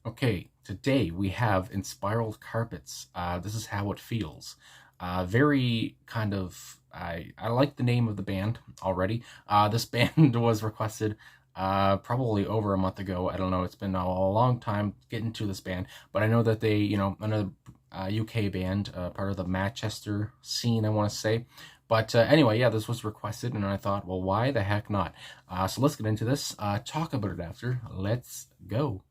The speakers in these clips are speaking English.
Okay, today we have Inspiral carpets. This is how it feels. Very kind of. I like the name of the band already. This band was requested probably over a month ago. I don't know. It's been a long time getting to this band, but I know that they, another UK band, part of the Madchester scene, I want to say. But anyway, yeah, this was requested, and I thought, well, why the heck not? So let's get into this. Talk about it after. Let's go.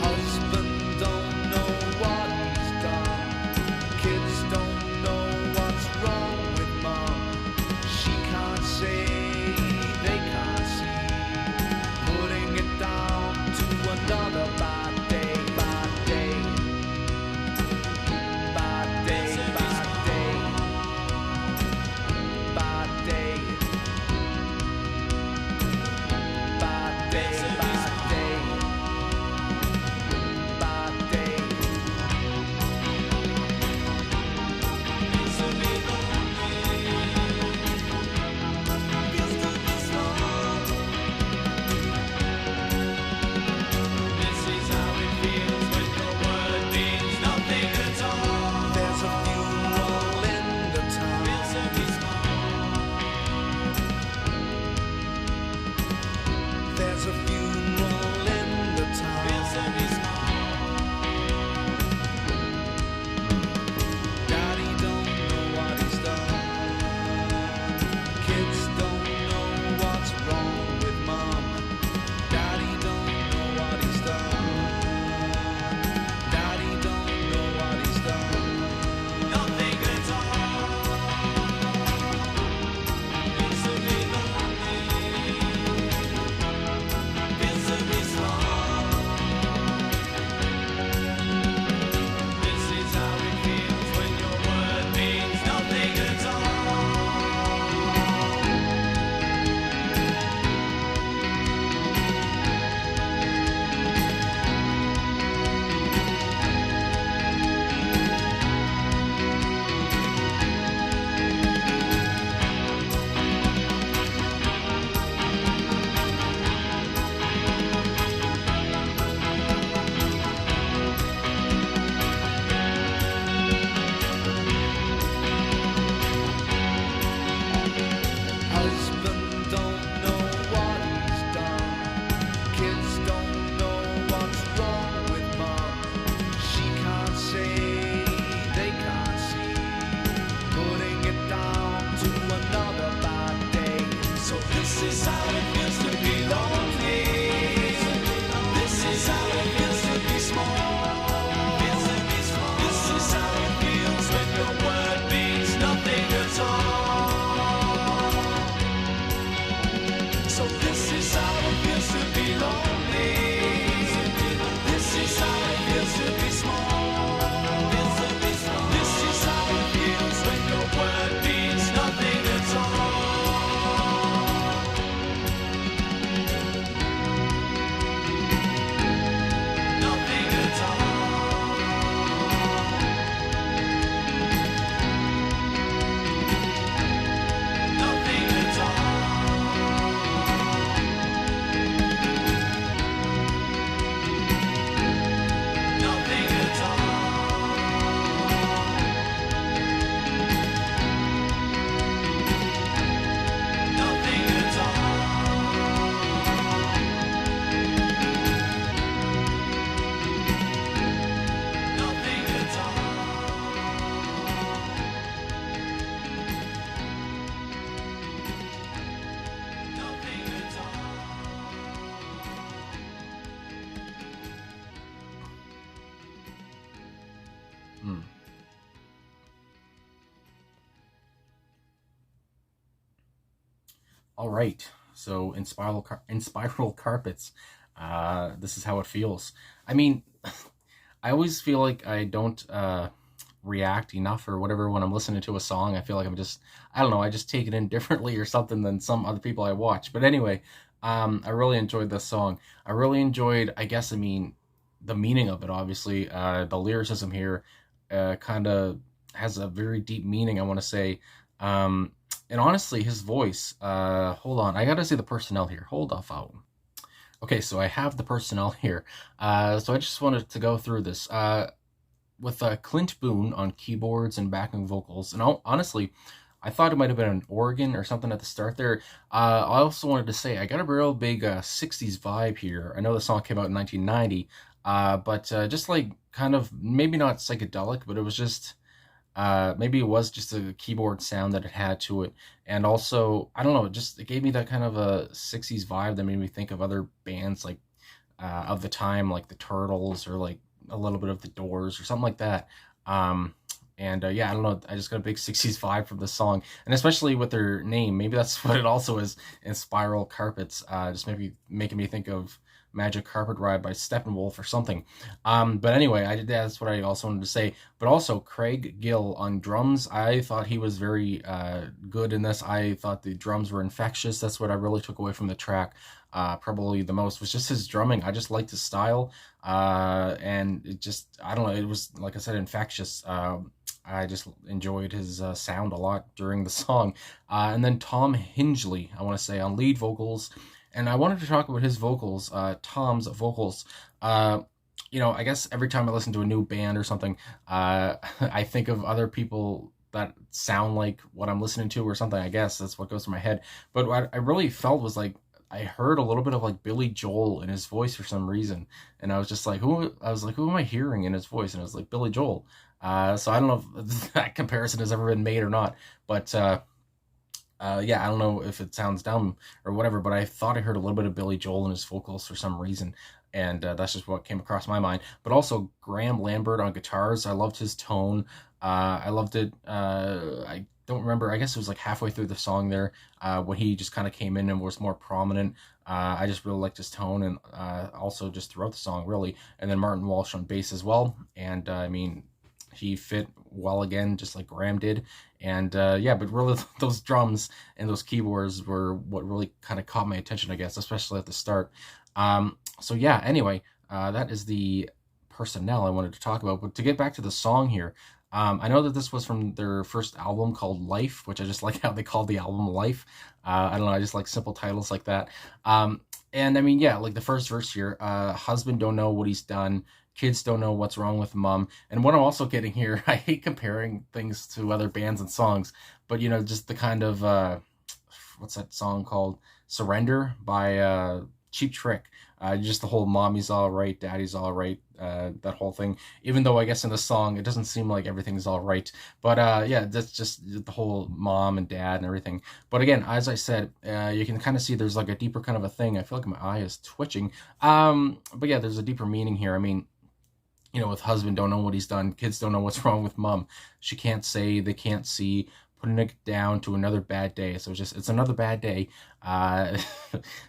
Husband don't know what he's done. Kids don't know what's wrong with mom. She can't say, they can't see. Putting it down to another bad day, bad day. Bad day, bad day. Bad day. Bad day, bad day. Bad day. This is how it feels when your word means nothing at all. There's a funeral in the town. There's a funeral in the town. Daddy don't know what he's done. Kids don't know what's wrong with mom. Daddy don't know what he's done. Daddy don't know what he's done. Nothing at all. It's a bit lonely. It's a bit small. This is how it feels when your word means nothing at all. Husband don't know what he's done. Kids don't know what's wrong with mom. She can't say, they can't see. Putting it down to another bad day. So this is how it feels to be lonely. This is how it feels to be small. This is how it feels when your word means nothing at all. So this is how it feels to be lonely. This is how it feels to be small. This is how it feels when your word means nothing at all. Nothing at all. Nothing at all. All right. So in spiral carpets. This is how it feels. I mean, I always feel like I don't react enough or whatever when I'm listening to a song. I feel like I don't know, I just take it in differently or something than some other people I watch. But anyway, I really enjoyed this song. I really enjoyed, I mean, the meaning of it, obviously. The lyricism here kind of has a very deep meaning, I want to say. Um, and honestly, his voice, hold on, I gotta say the personnel here. Hold off out. Okay, so I have the personnel here. So I just wanted to go through this. With Clint Boone on keyboards and backing vocals. And honestly, I thought it might have been an organ or something at the start there. I also wanted to say I got a real big 60s vibe here. I know the song came out in 1990, but just like kind of maybe not psychedelic, but it was just maybe it was just a keyboard sound that it had to it. And also, I don't know, it gave me that kind of a 60s vibe that made me think of other bands like of the time, like the Turtles or like a little bit of the Doors or something like that. Um, and yeah, I don't know. I just got a big 60s vibe from this song, and especially with their name. Maybe that's what it also is in Spiral Carpets. Just maybe making me think of Magic Carpet Ride by Steppenwolf or something. But anyway, that's what I also wanted to say. But also, Craig Gill on drums. I thought he was very good in this. I thought the drums were infectious. That's what I really took away from the track. Probably the most was just his drumming. I just liked his style, and it just I don't know. It was like I said, infectious. I just enjoyed his sound a lot during the song. And then Tom Hingley, I want to say, on lead vocals. And I wanted to talk about his vocals, Tom's vocals. I guess every time I listen to a new band or something, I think of other people that sound like what I'm listening to or something. I guess that's what goes through my head. But what I really felt was like I heard a little bit of like Billy Joel in his voice for some reason, and I was just like, who? I was like, who am I hearing in his voice? And it was like Billy Joel. So I don't know if that comparison has ever been made or not, but yeah, I don't know if it sounds dumb or whatever, but I thought I heard a little bit of Billy Joel in his vocals for some reason, and that's just what came across my mind. But also Graham Lambert on guitars, I loved his tone. I loved it. I don't remember. I guess it was like halfway through the song there when he just kind of came in and was more prominent. I just really liked his tone, and also just throughout the song, really. And then Martin Walsh on bass as well. And I mean, he fit well again, just like Graham did. And yeah, but really those drums and those keyboards were what really kind of caught my attention, I guess, especially at the start. So yeah, anyway, that is the personnel I wanted to talk about. But to get back to the song here, I know that this was from their first album called Life, which I just like how they called the album Life. I don't know, I just like simple titles like that. And I mean, yeah, like the first verse here, husband don't know what he's done, kids don't know what's wrong with mom. And what I'm also getting here, I hate comparing things to other bands and songs, but just the kind of what's that song called? Surrender by Cheap Trick. Just the whole mommy's all right, daddy's all right, that whole thing. Even though I guess in the song it doesn't seem like everything's all right, but yeah, that's just the whole mom and dad and everything. But again, as I said, you can kind of see there's like a deeper kind of a thing. I feel like my eye is twitching. But yeah, there's a deeper meaning here. I mean, with husband don't know what he's done, kids don't know what's wrong with mom. She can't say, they can't see, putting it down to another bad day. So it's another bad day. Uh,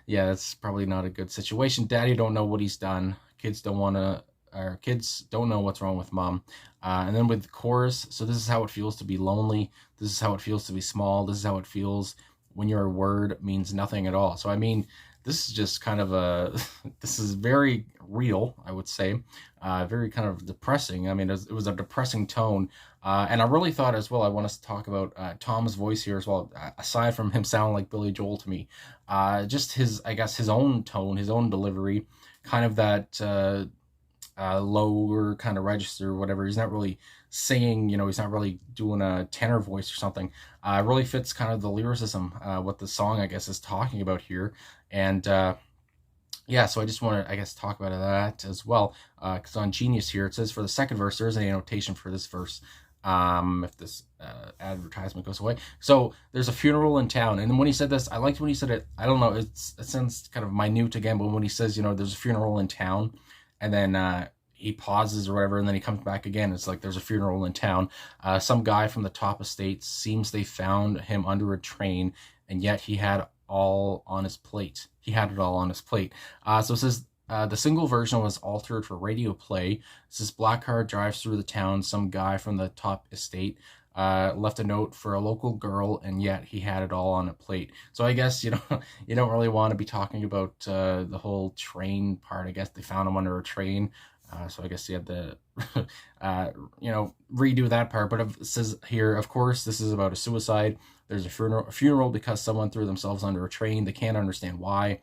yeah, that's probably not a good situation. Daddy don't know what he's done. Kids don't want to, or kids don't know what's wrong with mom. And then with the chorus, so this is how it feels to be lonely. This is how it feels to be small. This is how it feels when your word means nothing at all. So I mean, this is just kind of this is very real, I would say, very kind of depressing. I mean, it was a depressing tone, and I really thought as well, I want us to talk about Tom's voice here as well, aside from him sounding like Billy Joel to me, just I guess his own tone, his own delivery, kind of that lower kind of register or whatever. He's not really singing, he's not really doing a tenor voice or something. Really fits kind of the lyricism, what the song, I guess, is talking about here. And yeah, so I just want to, I guess, talk about that as well. Because on Genius here, it says for the second verse, there is a annotation for this verse. If this advertisement goes away. So there's a funeral in town. And then when he said this, I liked when he said it. I don't know, it sounds kind of minute again, but when he says, there's a funeral in town, and then he pauses or whatever, and then he comes back again. It's like there's a funeral in town. Some guy from the top estate seems they found him under a train, and yet he had all on his plate. He had it all on his plate. So it says the single version was altered for radio play. It says black car drives through the town. Some guy from the top estate left a note for a local girl, and yet he had it all on a plate. So I guess you don't really want to be talking about the whole train part. I guess they found him under a train. So I guess you had to, redo that part. But it says here, of course, this is about a suicide. There's a funeral because someone threw themselves under a train. They can't understand why,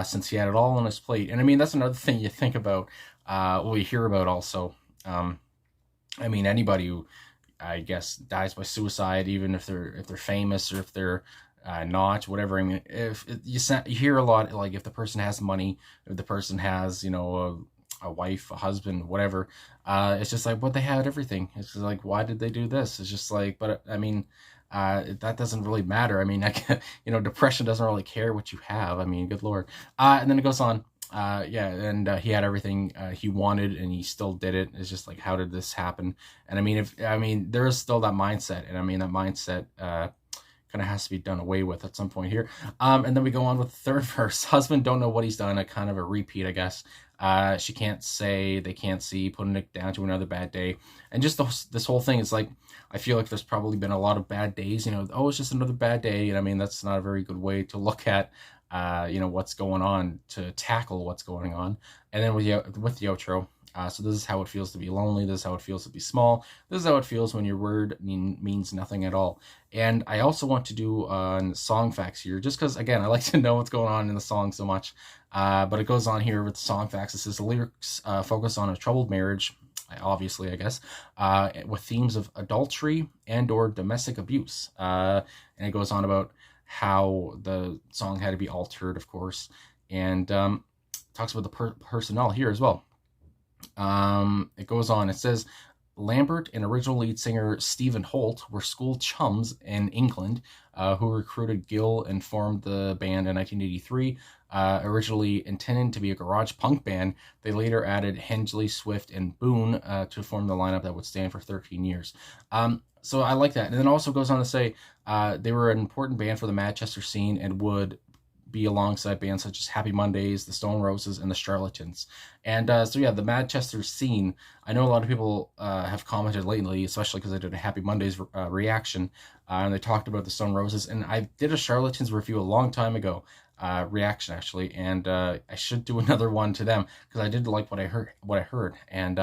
since he had it all on his plate. And I mean, that's another thing you think about. You hear about also. I mean, anybody who, I guess, dies by suicide, even if they're famous or if they're not, whatever. I mean, if you hear a lot, like if the person has money, if the person has a wife, a husband, whatever, it's just like, what, they had everything. It's just like, why did they do this? It's just like, but I mean, that doesn't really matter. I mean, depression doesn't really care what you have. I mean, good Lord. And then it goes on. And he had everything he wanted, and he still did it. It's just like, how did this happen? And I mean, there is still that mindset, and I mean, that mindset kind of has to be done away with at some point here. And then we go on with the third verse. Husband don't know what he's done. A kind of a repeat, I guess. She can't say, they can't see, putting it down to another bad day. And just this whole thing is like, I feel like there's probably been a lot of bad days, oh, it's just another bad day. And I mean, that's not a very good way to look at, what's going on, to tackle what's going on. And then with the outro, so this is how it feels to be lonely. This is how it feels to be small. This is how it feels when your word means nothing at all. And I also want to do song facts here, just because, again, I like to know what's going on in the song so much. But it goes on here with the song facts. It says the lyrics focus on a troubled marriage, obviously, I guess, with themes of adultery and or domestic abuse. And it goes on about how the song had to be altered, of course, and talks about the personnel here as well. It goes on. It says Lambert and original lead singer Stephen Holt were school chums in England, who recruited Gill and formed the band in 1983. Originally intended to be a garage punk band, they later added Hensley, Swift, and Boone to form the lineup that would stand for 13 years. So I like that. And then also goes on to say they were an important band for the Madchester scene and would be alongside bands such as Happy Mondays, the Stone Roses, and the Charlatans. And the Madchester scene, I know a lot of people have commented lately, especially because I did a Happy Mondays reaction, and they talked about the Stone Roses, and I did a Charlatans review a long time ago, reaction actually, and I should do another one to them, because I did like what I heard. And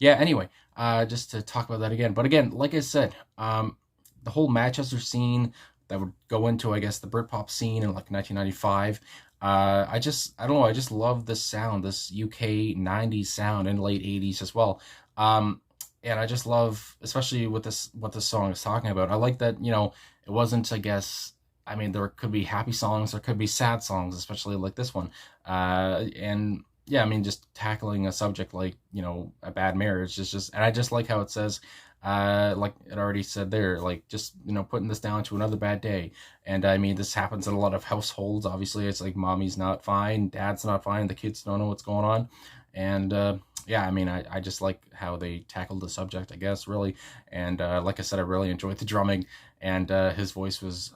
anyway, just to talk about that again. But again, like I said, the whole Madchester scene, that would go into, I guess, the Britpop scene in like 1995. I don't know, I just love this sound, this UK 90s sound, and late 80s as well. And I just love, especially with what this song is talking about. I like that, it wasn't, I guess, I mean, there could be happy songs, there could be sad songs, especially like this one. And yeah, I mean, just tackling a subject like, a bad marriage is just, and I just like how it says, like it already said there, like just, putting this down to another bad day. And I mean, this happens in a lot of households. Obviously, it's like mommy's not fine, dad's not fine, the kids don't know what's going on. And I mean, I just like how they tackled the subject, I guess, really. And like I said, I really enjoyed the drumming, and his voice was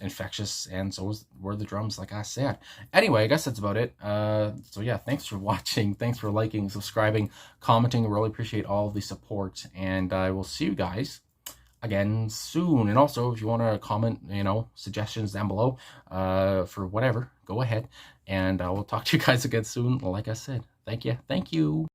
infectious, and so were the drums, like I said. Anyway, I guess that's about it. Thanks for watching, thanks for liking, subscribing, commenting. Really appreciate all the support, and I will see you guys again soon. And also, if you want to comment, suggestions down below for whatever, go ahead, and I will talk to you guys again soon. Like I said, thank you.